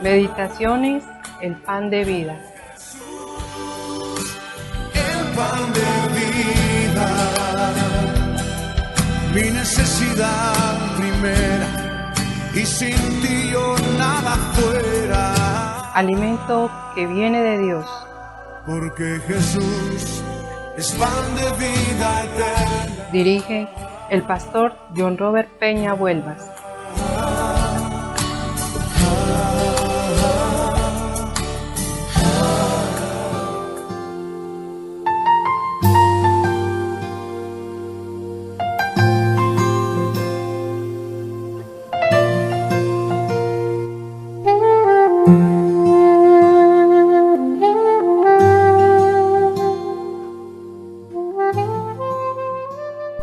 Meditaciones, el pan de vida. El pan de vida, mi necesidad primera, y sin ti yo nada fuera. Alimento que viene de Dios. Porque Jesús es pan de vida eterna. Dirige el pastor John Robert Peña Vuelvas.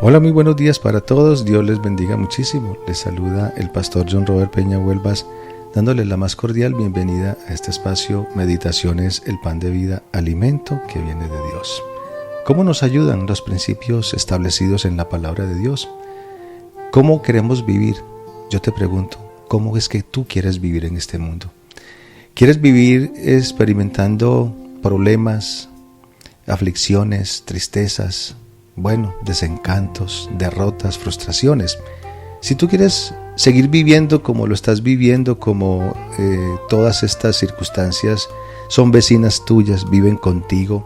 Hola, muy buenos días para todos, Dios les bendiga muchísimo. Les saluda el pastor John Robert Peña Vuelvas, dándoles la más cordial bienvenida a este espacio Meditaciones, el pan de vida, alimento que viene de Dios. ¿Cómo nos ayudan los principios establecidos en la palabra de Dios? ¿Cómo queremos vivir? Yo te pregunto, ¿cómo es que tú quieres vivir en este mundo? ¿Quieres vivir experimentando problemas, aflicciones, tristezas, desencantos, derrotas, frustraciones? Si tú quieres seguir viviendo como lo estás viviendo, como todas estas circunstancias son vecinas tuyas, viven contigo,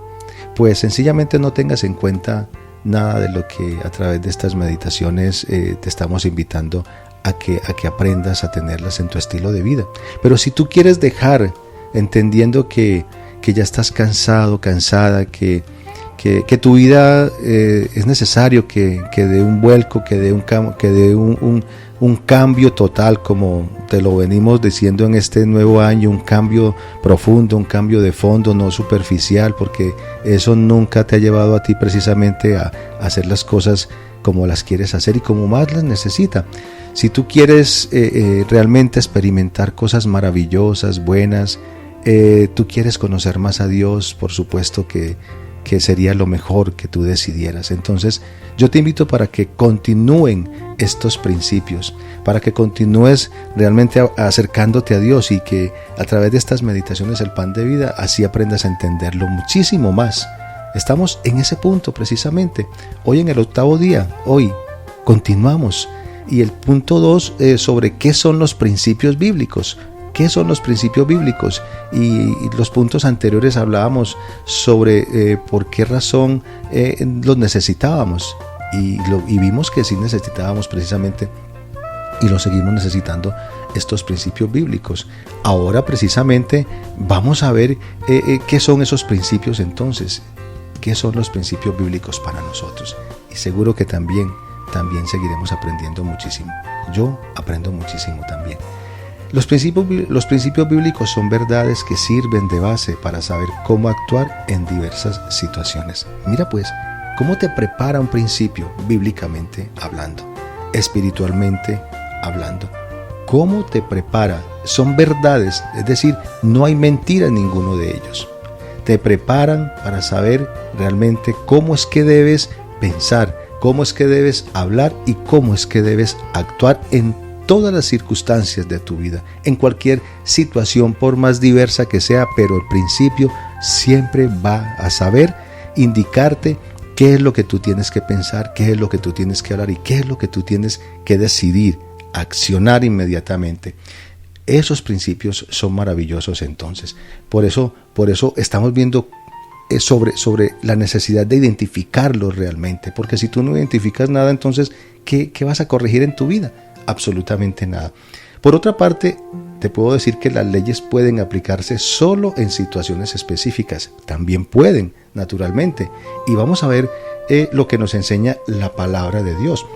pues sencillamente no tengas en cuenta nada de lo que a través de estas meditaciones te estamos invitando a que aprendas a tenerlas en tu estilo de vida. Pero si tú quieres dejar, entendiendo que ya estás cansado, cansada, que tu vida es necesario que dé un vuelco, que dé un cambio total, como te lo venimos diciendo en este nuevo año, un cambio profundo, un cambio de fondo, no superficial, porque eso nunca te ha llevado a ti precisamente a hacer las cosas como las quieres hacer y como más las necesita. Si tú quieres realmente experimentar cosas maravillosas, buenas, tú quieres conocer más a Dios, por supuesto que sería lo mejor que tú decidieras. Entonces yo te invito para que continúen estos principios, para que continúes realmente acercándote a Dios y que a través de estas meditaciones el pan de vida así aprendas a entenderlo muchísimo más. Estamos en ese punto precisamente. Hoy en el 8º día, hoy continuamos. Y el punto 2 sobre qué son los principios bíblicos. ¿Qué son los principios bíblicos? Y los puntos anteriores hablábamos sobre por qué razón los necesitábamos y vimos que sí necesitábamos precisamente y lo seguimos necesitando estos principios bíblicos. Ahora precisamente vamos a ver qué son esos principios entonces, qué son los principios bíblicos para nosotros. Y seguro que también seguiremos aprendiendo muchísimo. Yo aprendo muchísimo también. Los principios bíblicos son verdades que sirven de base para saber cómo actuar en diversas situaciones. Mira pues, cómo te prepara un principio bíblicamente hablando, espiritualmente hablando. ¿Cómo te prepara? Son verdades, es decir, no hay mentira en ninguno de ellos. Te preparan para saber realmente cómo es que debes pensar, cómo es que debes hablar y cómo es que debes actuar en todas las circunstancias de tu vida, en cualquier situación, por más diversa que sea, pero el principio siempre va a saber indicarte qué es lo que tú tienes que pensar, qué es lo que tú tienes que hablar y qué es lo que tú tienes que decidir, accionar inmediatamente. Esos principios son maravillosos entonces. Por eso estamos viendo sobre la necesidad de identificarlos realmente, porque si tú no identificas nada, entonces, ¿qué vas a corregir en tu vida? Absolutamente nada. Por otra parte, te puedo decir que las leyes pueden aplicarse solo en situaciones específicas. También pueden, naturalmente. Y vamos a ver lo que nos enseña la palabra de Dios.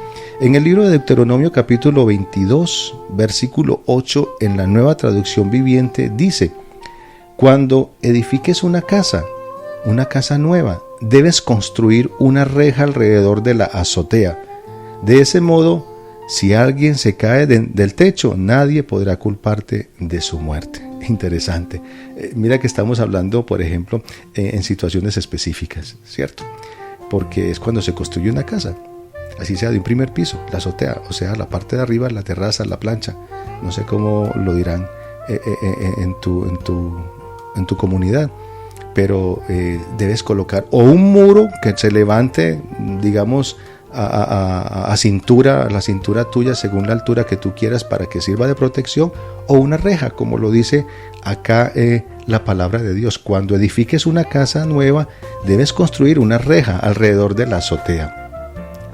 En el libro de Deuteronomio capítulo 22, versículo 8, en la Nueva Traducción Viviente, dice: cuando edifiques una casa nueva, debes construir una reja alrededor de la azotea. De ese modo, si alguien se cae del techo, nadie podrá culparte de su muerte. Interesante. Mira que estamos hablando, por ejemplo, en situaciones específicas, ¿cierto? Porque es cuando se construye una casa, así sea de un primer piso, la azotea, o sea, la parte de arriba, la terraza, la plancha, no sé cómo lo dirán en tu comunidad, pero debes colocar o un muro que se levante, digamos, a cintura, a la cintura tuya según la altura que tú quieras para que sirva de protección, o una reja, como lo dice acá la palabra de Dios. Cuando edifiques una casa nueva, debes construir una reja alrededor de la azotea.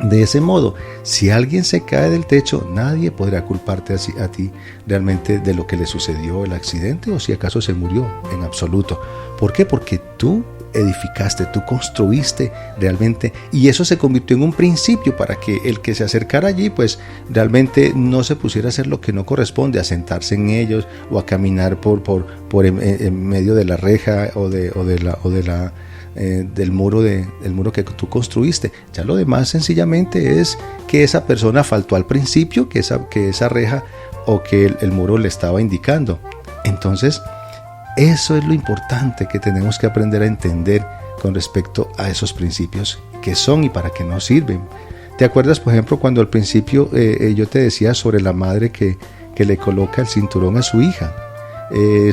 De ese modo, si alguien se cae del techo, nadie podrá culparte a ti realmente de lo que le sucedió, el accidente, o si acaso se murió, en absoluto. ¿Por qué? Porque tú edificaste, tú construiste realmente, y eso se convirtió en un principio para que el que se acercara allí pues realmente no se pusiera a hacer lo que no corresponde, a sentarse en ellos o a caminar por en medio de la reja del muro que tú construiste. Ya lo demás sencillamente es que esa persona faltó al principio, que esa reja o que el muro le estaba indicando. Entonces eso es lo importante que tenemos que aprender a entender con respecto a esos principios, qué son y para qué nos sirven. ¿Te acuerdas, por ejemplo, cuando al principio yo te decía sobre la madre que le coloca el cinturón a su hija?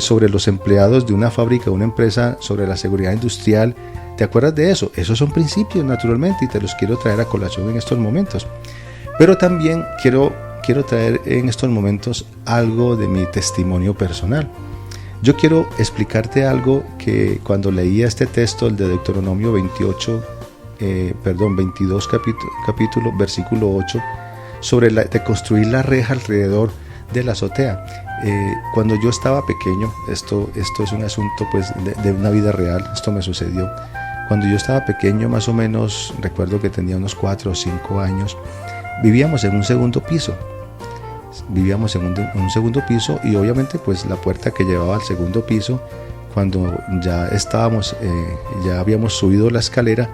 Sobre los empleados de una fábrica, una empresa, sobre la seguridad industrial. ¿Te acuerdas de eso? Esos son principios, naturalmente, y te los quiero traer a colación en estos momentos. Pero también quiero traer en estos momentos algo de mi testimonio personal. Yo quiero explicarte algo que cuando leía este texto, el de Deuteronomio 22 capítulo, versículo 8, sobre de construir la reja alrededor de la azotea. Cuando yo estaba pequeño, esto es un asunto pues de una vida real, esto me sucedió. Cuando yo estaba pequeño, más o menos, recuerdo que tenía unos 4 o 5 años, vivíamos en un segundo piso. Vivíamos en un segundo piso, y obviamente pues la puerta que llevaba al segundo piso, cuando ya ya habíamos subido la escalera,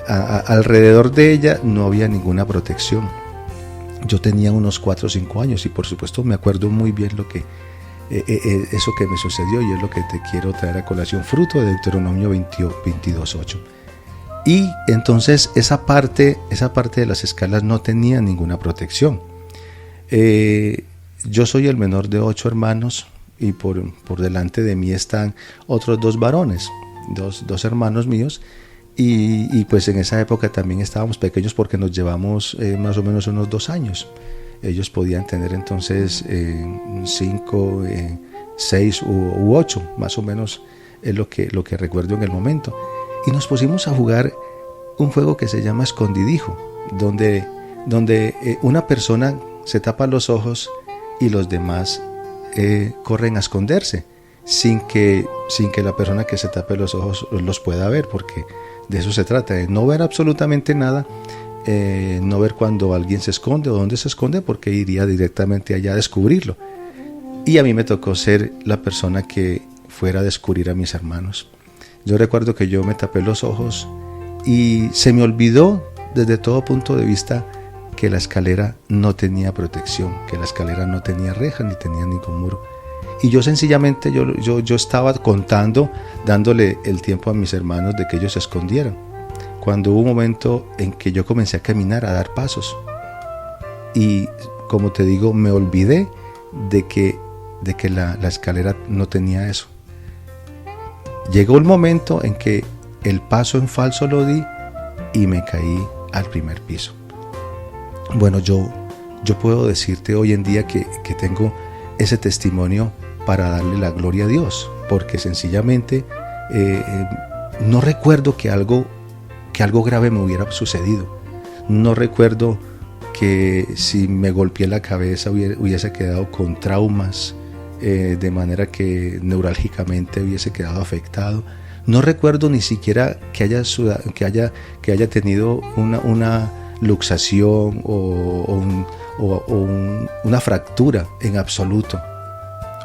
alrededor de ella no había ninguna protección. Yo tenía unos 4 o 5 años y por supuesto me acuerdo muy bien eso que me sucedió, y es lo que te quiero traer a colación, fruto de Deuteronomio 22:8. Y entonces esa parte de las escalas no tenía ninguna protección. Yo soy el menor de 8 hermanos, y por delante de mí están otros 2 varones, dos hermanos míos, y pues en esa época también estábamos pequeños porque nos llevamos más o menos unos 2 años. Ellos podían tener entonces 5, 6 u 8, más o menos es lo que recuerdo en el momento. Y nos pusimos a jugar un juego que se llama escondidijo, donde una persona se tapa los ojos y los demás corren a esconderse sin que la persona que se tape los ojos los pueda ver, porque de eso se trata, de no ver absolutamente nada, no ver cuando alguien se esconde o dónde se esconde, porque iría directamente allá a descubrirlo. Y a mí me tocó ser la persona que fuera a descubrir a mis hermanos. Yo recuerdo que yo me tapé los ojos y se me olvidó desde todo punto de vista que la escalera no tenía protección, que la escalera no tenía reja ni tenía ningún muro. Y yo sencillamente yo estaba contando, dándole el tiempo a mis hermanos de que ellos se escondieran, cuando hubo un momento en que yo comencé a caminar, a dar pasos, y como te digo, me olvidé de que la escalera no tenía eso. Llegó el momento en que el paso en falso lo di y me caí al primer piso. Bueno, yo puedo decirte hoy en día que tengo ese testimonio para darle la gloria a Dios, porque sencillamente no recuerdo que algo grave me hubiera sucedido. No recuerdo que si me golpeé la cabeza hubiese quedado con traumas, de manera que neurálgicamente hubiese quedado afectado. No recuerdo ni siquiera que haya tenido una luxación o una fractura en absoluto.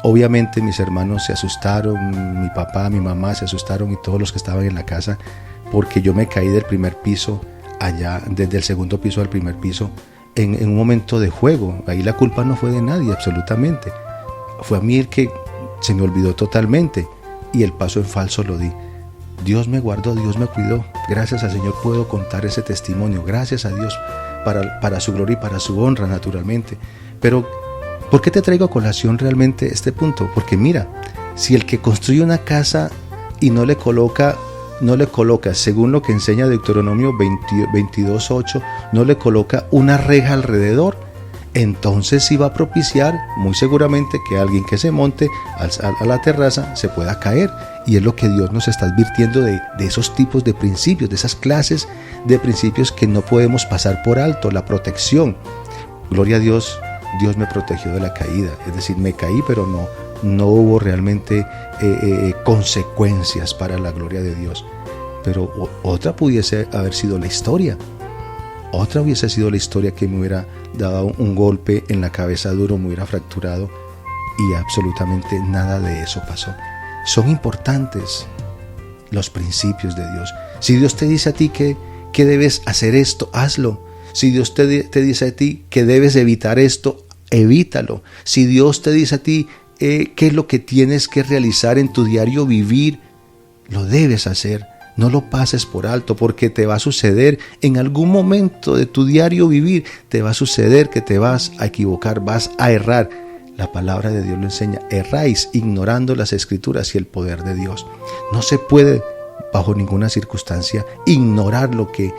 Obviamente mis hermanos se asustaron, mi papá, mi mamá se asustaron, y todos los que estaban en la casa, porque yo me caí del primer piso allá, desde el segundo piso al primer piso, en un momento de juego. Ahí la culpa no fue de nadie, absolutamente. Fue a mí el que se me olvidó totalmente, y el paso en falso lo di. Dios me guardó, Dios me cuidó. Gracias al Señor puedo contar ese testimonio. Gracias a Dios para su gloria y para su honra, naturalmente. Pero ¿Por qué te traigo a colación realmente este punto? Porque mira, si el que construye una casa y no le coloca, según lo que enseña Deuteronomio 22:8, no le coloca una reja alrededor, entonces sí va a propiciar muy seguramente que alguien que se monte a la terraza se pueda caer. Y es lo que Dios nos está advirtiendo de esos tipos de principios, de esas clases de principios que no podemos pasar por alto. La protección. Gloria a Dios, Dios me protegió de la caída. Es decir, me caí, pero no hubo realmente consecuencias para la gloria de Dios. Pero otra pudiese haber sido la historia. Otra hubiese sido la historia que me hubiera dado un golpe en la cabeza duro, me hubiera fracturado, y absolutamente nada de eso pasó. Son importantes los principios de Dios. Si Dios te dice a ti que debes hacer esto, hazlo. Si Dios te dice a ti que debes evitar esto, evítalo. Si Dios te dice a ti qué es lo que tienes que realizar en tu diario vivir, lo debes hacer. No lo pases por alto, porque te va a suceder en algún momento de tu diario vivir, te va a suceder que te vas a equivocar, vas a errar. La palabra de Dios lo enseña: erráis ignorando las Escrituras y el poder de Dios. No se puede bajo ninguna circunstancia ignorar lo que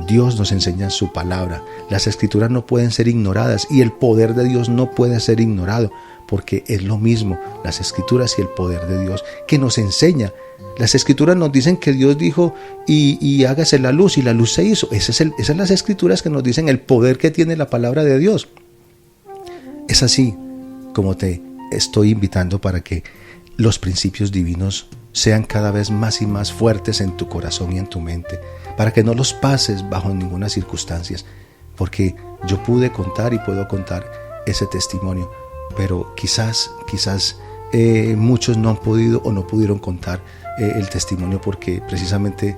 Dios nos enseña en su palabra. Las Escrituras no pueden ser ignoradas y el poder de Dios no puede ser ignorado, porque es lo mismo, las Escrituras y el poder de Dios que nos enseña. Las Escrituras nos dicen que Dios dijo y hágase la luz, y la luz se hizo. Esas son las Escrituras que nos dicen el poder que tiene la palabra de Dios. Es así como te estoy invitando para que los principios divinos sean cada vez más y más fuertes en tu corazón y en tu mente, para que no los pases bajo ninguna circunstancia, porque yo pude contar y puedo contar ese testimonio, pero quizás muchos no han podido o no pudieron contar el testimonio porque precisamente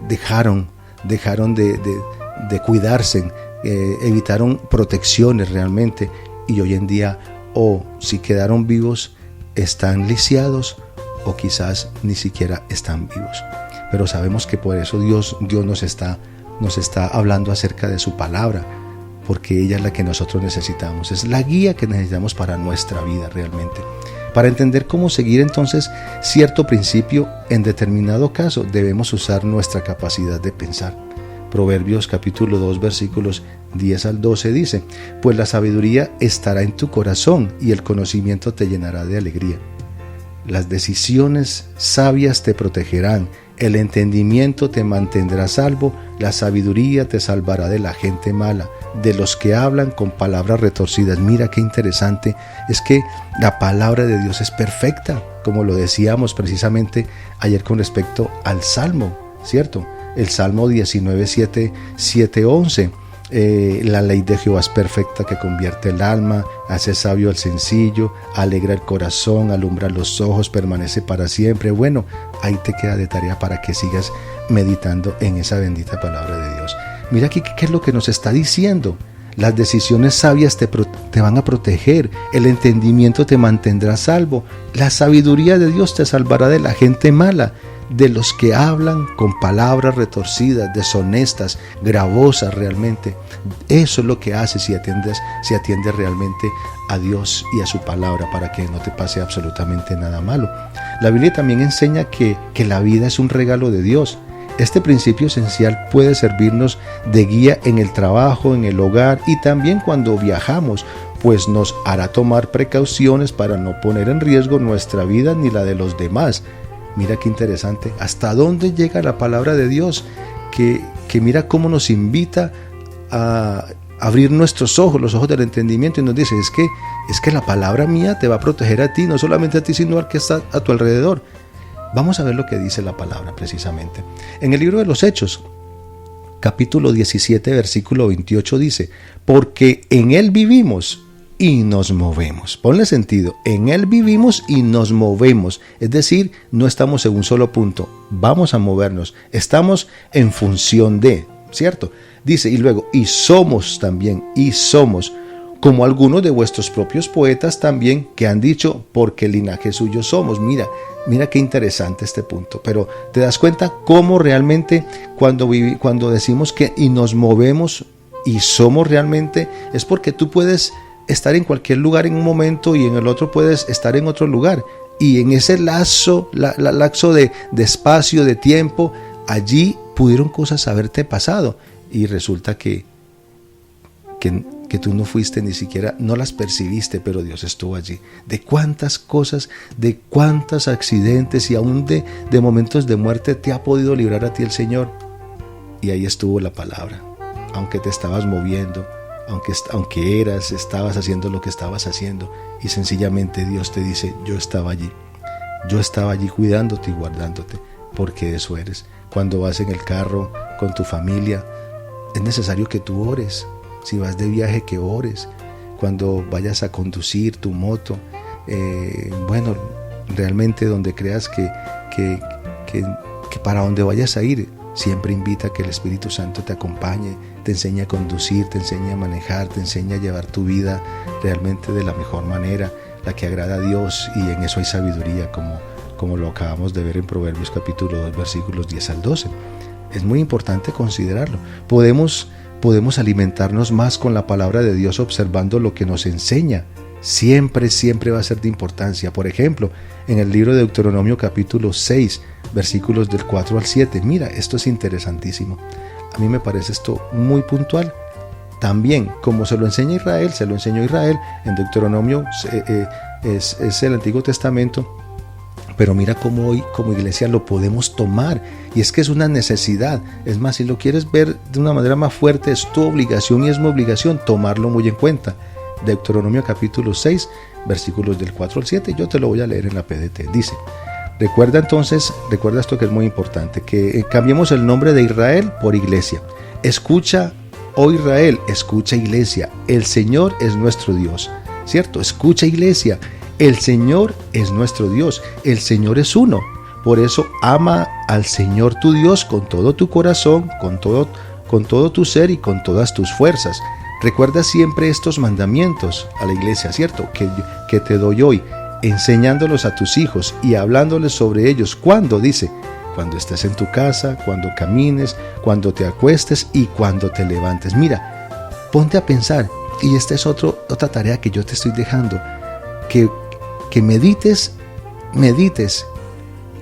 dejaron de cuidarse, evitaron protecciones realmente, y hoy en día, o si quedaron vivos, están lisiados, o quizás ni siquiera están vivos. Pero sabemos que por eso Dios nos está hablando acerca de su palabra, porque ella es la que nosotros necesitamos, es la guía que necesitamos para nuestra vida realmente. Para entender cómo seguir entonces cierto principio en determinado caso, debemos usar nuestra capacidad de pensar. Proverbios capítulo 2 versículos 10 al 12 dice: pues la sabiduría estará en tu corazón y el conocimiento te llenará de alegría. Las decisiones sabias te protegerán, el entendimiento te mantendrá salvo, la sabiduría te salvará de la gente mala, de los que hablan con palabras retorcidas. Mira qué interesante, es que la palabra de Dios es perfecta, como lo decíamos precisamente ayer con respecto al Salmo, ¿cierto? El Salmo 19, 7, 11. La ley de Jehová es perfecta, que convierte el alma, hace sabio al sencillo, alegra el corazón, alumbra los ojos, permanece para siempre. Bueno, ahí te queda de tarea para que sigas meditando en esa bendita palabra de Dios. Mira aquí qué es lo que nos está diciendo. Las decisiones sabias te van a proteger, el entendimiento te mantendrá salvo, la sabiduría de Dios te salvará de la gente mala, de los que hablan con palabras retorcidas, deshonestas, gravosas realmente. Eso es lo que hace si atiendes realmente a Dios y a su palabra, para que no te pase absolutamente nada malo. La Biblia también enseña que la vida es un regalo de Dios. Este principio esencial puede servirnos de guía en el trabajo, en el hogar y también cuando viajamos, pues nos hará tomar precauciones para no poner en riesgo nuestra vida ni la de los demás. Mira qué interesante, hasta dónde llega la palabra de Dios, que mira cómo nos invita a abrir nuestros ojos, los ojos del entendimiento, y nos dice, es que la palabra mía te va a proteger a ti, no solamente a ti, sino al que está a tu alrededor. Vamos a ver lo que dice la palabra precisamente. En el libro de los Hechos, capítulo 17, versículo 28 dice: porque en Él vivimos y nos movemos. Ponle sentido, en Él vivimos y nos movemos. Es decir, no estamos en un solo punto, vamos a movernos, estamos en función de, ¿cierto? Dice, y luego, y somos también, como algunos de vuestros propios poetas también, que han dicho, porque linaje suyo somos. Mira qué interesante este punto, pero te das cuenta cómo realmente cuando decimos que y nos movemos y somos realmente, es porque tú puedes estar en cualquier lugar en un momento y en el otro puedes estar en otro lugar. Y en ese lapso de espacio, de tiempo, allí pudieron cosas haberte pasado. Y resulta que tú no fuiste, ni siquiera, no las percibiste, pero Dios estuvo allí. De cuántas cosas, de cuántos accidentes y aún de momentos de muerte te ha podido librar a ti el Señor. Y ahí estuvo la palabra. Aunque te estabas moviendo, aunque estabas haciendo lo que estabas haciendo, y sencillamente Dios te dice, yo estaba allí cuidándote y guardándote, porque eso eres. Cuando vas en el carro con tu familia, es necesario que tú ores. Si vas de viaje, que ores. Cuando vayas a conducir tu moto, realmente donde creas que para donde vayas a ir, siempre invita a que el Espíritu Santo te acompañe, te enseñe a conducir, te enseñe a manejar, te enseñe a llevar tu vida realmente de la mejor manera, la que agrada a Dios, y en eso hay sabiduría, como lo acabamos de ver en Proverbios capítulo 2, versículos 10 al 12. Es muy importante considerarlo. Podemos alimentarnos más con la palabra de Dios observando lo que nos enseña. Siempre va a ser de importancia. Por ejemplo, en el libro de Deuteronomio capítulo 6, versículos del 4 al 7. Mira, esto es interesantísimo. A mí me parece esto muy puntual. También, como se lo enseñó Israel en Deuteronomio, es el Antiguo Testamento. Pero mira cómo hoy como iglesia lo podemos tomar, y es que es una necesidad. Es más, si lo quieres ver de una manera más fuerte, es tu obligación y es mi obligación tomarlo muy en cuenta. Deuteronomio capítulo 6, versículos del 4 al 7, yo te lo voy a leer en la PDT. Dice, recuerda esto que es muy importante, que cambiemos el nombre de Israel por iglesia. Escucha, oh Israel, escucha iglesia, el Señor es nuestro Dios, ¿cierto? Escucha iglesia. El Señor es nuestro Dios, el Señor es uno. Por eso ama al Señor tu Dios con todo tu corazón, con todo tu ser y con todas tus fuerzas. Recuerda siempre estos mandamientos a la iglesia, ¿cierto? Que te doy hoy, enseñándolos a tus hijos y hablándoles sobre ellos. ¿Cuándo? Dice, cuando estés en tu casa, cuando camines, cuando te acuestes y cuando te levantes. Mira, ponte a pensar, y esta es otra tarea que yo te estoy dejando, que medites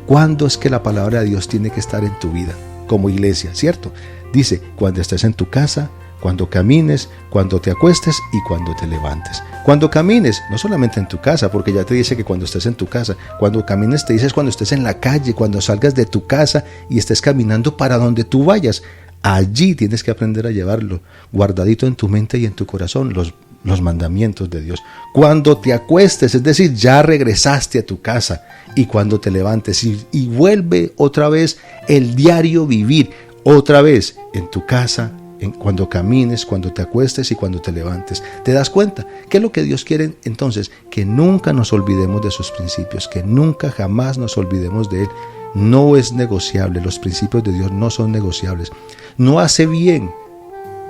cuándo es que la palabra de Dios tiene que estar en tu vida como iglesia, ¿cierto? Dice, cuando estés en tu casa, cuando camines, cuando te acuestes y cuando te levantes. Cuando camines, no solamente en tu casa, porque ya te dice que cuando estés en tu casa, cuando camines te dices cuando estés en la calle, cuando salgas de tu casa y estés caminando para donde tú vayas. Allí tienes que aprender a llevarlo guardadito en tu mente y en tu corazón, los mandamientos de Dios. Cuando te acuestes, es decir, ya regresaste a tu casa, y cuando te levantes, y vuelve otra vez el diario vivir, otra vez en tu casa, cuando camines, cuando te acuestes y cuando te levantes. ¿Te das cuenta? ¿Qué es lo que Dios quiere entonces? Que nunca nos olvidemos de sus principios, que nunca jamás nos olvidemos de Él. No es negociable, los principios de Dios no son negociables. No hace bien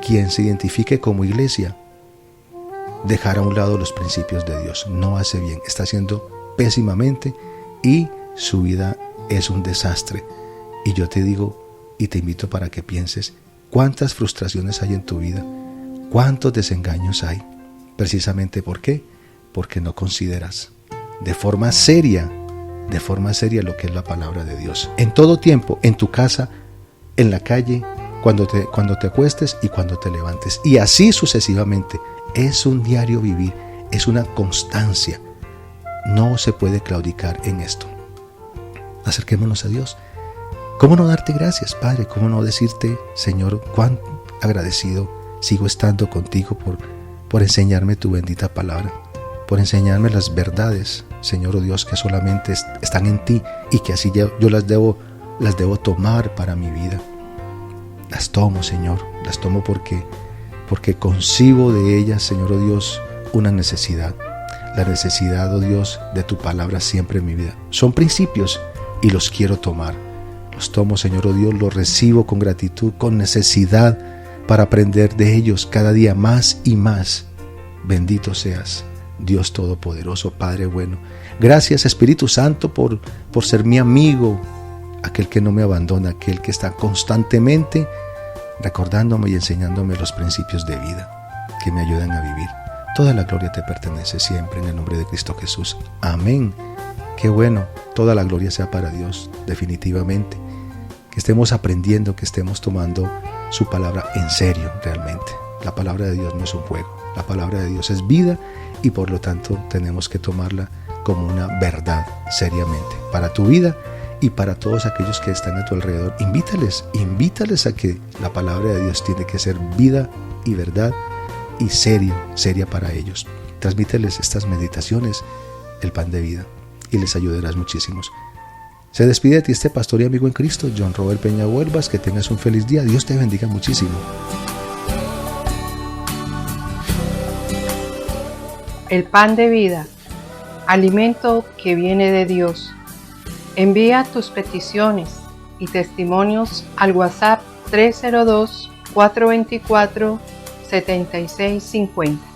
quien se identifique como iglesia dejar a un lado los principios de Dios. No hace bien, está haciendo pésimamente y su vida es un desastre. Y yo te digo y te invito para que pienses cuántas frustraciones hay en tu vida, cuántos desengaños hay. Precisamente ¿por qué? Porque no consideras de forma seria lo que es la palabra de Dios. En todo tiempo, en tu casa, en la calle, cuando te acuestes y cuando te levantes. Y así sucesivamente. Es un diario vivir, es una constancia. No se puede claudicar en esto. Acerquémonos a Dios. ¿Cómo no darte gracias, Padre? ¿Cómo no decirte, Señor, cuán agradecido sigo estando contigo por enseñarme tu bendita palabra, por enseñarme las verdades, Señor, oh Dios, que solamente están en ti y que así yo las debo tomar para mi vida? Las tomo, Señor, las tomo porque concibo de ellas, Señor, oh Dios, una necesidad. La necesidad, oh Dios, de tu palabra siempre en mi vida. Son principios y los quiero tomar. Los tomo, Señor, oh Dios, los recibo con gratitud, con necesidad para aprender de ellos cada día más y más. Bendito seas, Dios Todopoderoso, Padre bueno. Gracias, Espíritu Santo, por ser mi amigo, aquel que no me abandona, aquel que está constantemente recordándome y enseñándome los principios de vida que me ayudan a vivir. Toda la gloria te pertenece siempre en el nombre de Cristo Jesús. Amén. Qué bueno, toda la gloria sea para Dios, definitivamente. Que estemos aprendiendo, que estemos tomando su palabra en serio realmente. La palabra de Dios no es un juego, la palabra de Dios es vida y por lo tanto tenemos que tomarla como una verdad seriamente para tu vida y para todos aquellos que están a tu alrededor. Invítales a que la palabra de Dios tiene que ser vida y verdad y seria para ellos. Transmíteles estas meditaciones, el pan de vida, y les ayudarás muchísimos. Se despide de ti este pastor y amigo en Cristo, John Robert Peña Huelvas. Que tengas un feliz día. Dios te bendiga muchísimo. El pan de vida, alimento que viene de Dios. Envía tus peticiones y testimonios al WhatsApp 302-424-7650.